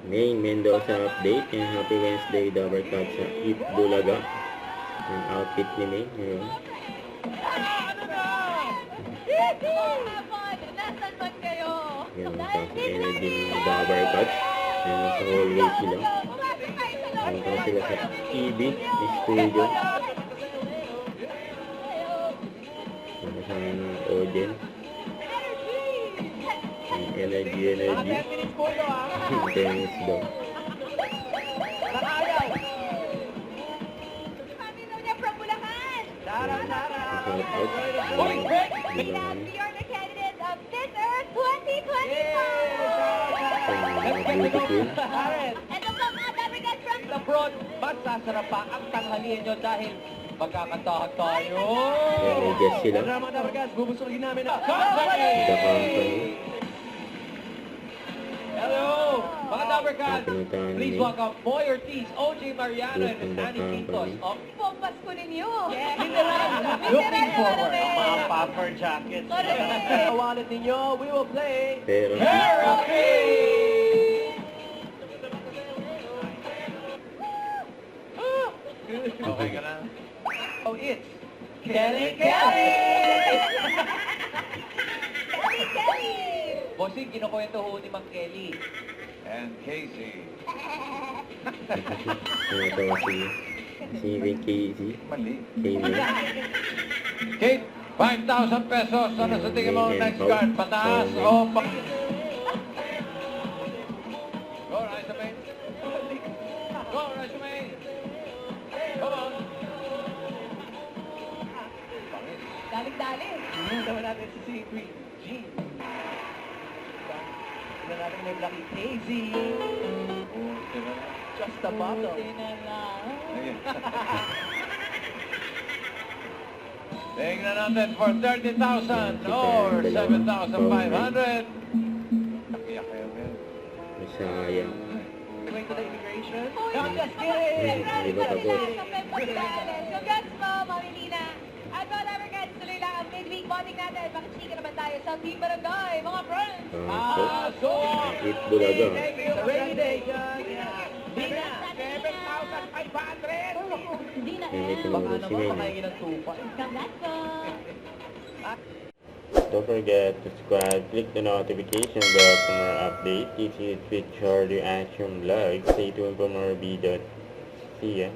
May Mendoza update. And happy Wednesday, Dabber Cats sa Eat Bulaga. Yung outfit ni May ngayon. Nasaan man kayo? Yan, tapos energy ng Dabber Cats. Yan, nasa hallway sila. Punta na sila sa TV, studio. Kasama ng audience. Energy. Tennis daw. Abroad, magsasarap pa ang tanghalian nyo dahil magkakantahan tayo. May guest sila. Mga Dabargas, bubusulogin namin na The company. Hello, mga Dabargas. Pinuntahan Please ni welcome Boy Ortiz, OJ Mariano, and Annie Quintos of Pampasko ninyo. Literal. Looking forward. Mga puffer jackets. Sa wallet ninyo, we will play Pero Therapy! Okay ka na? Oh, it's Kelly! Bossing, kinukwento ho ni Mang Kelly. And Casey. Tumatawa si Casey. Mali. Kayman. Kate, 5,000 pesos. Ano sa tingin mo next card? Pataas o pa... Go, Rizamay. Go, Rizamay. Come on. Dalik-dalik. Naman natin si Queen G. Tignan natin may Lucky Casey. Just a bottle. Tingnan natin for 30,000 or 7,500. Nakiyak kayo ngayon. Masayang. Going to the immigration? Uy, No, just kidding! Di ba tapos? Congrats mo, Mami Lina. At mga Dabarcats, tuloy lang ang midweek bonding natin. Makichika naman tayo sa Team Barangay, mga friends. So, Eat Bulaga. Sa rainy day. Lina! 7,500! Hindi na. Yan, may Baka tinuro si naman May. makaingin ng tupa. Congrats po. Don't forget to subscribe, click the notification bell for more updates. If you feature the Action Vlog, stay tuned for more videos. See ya.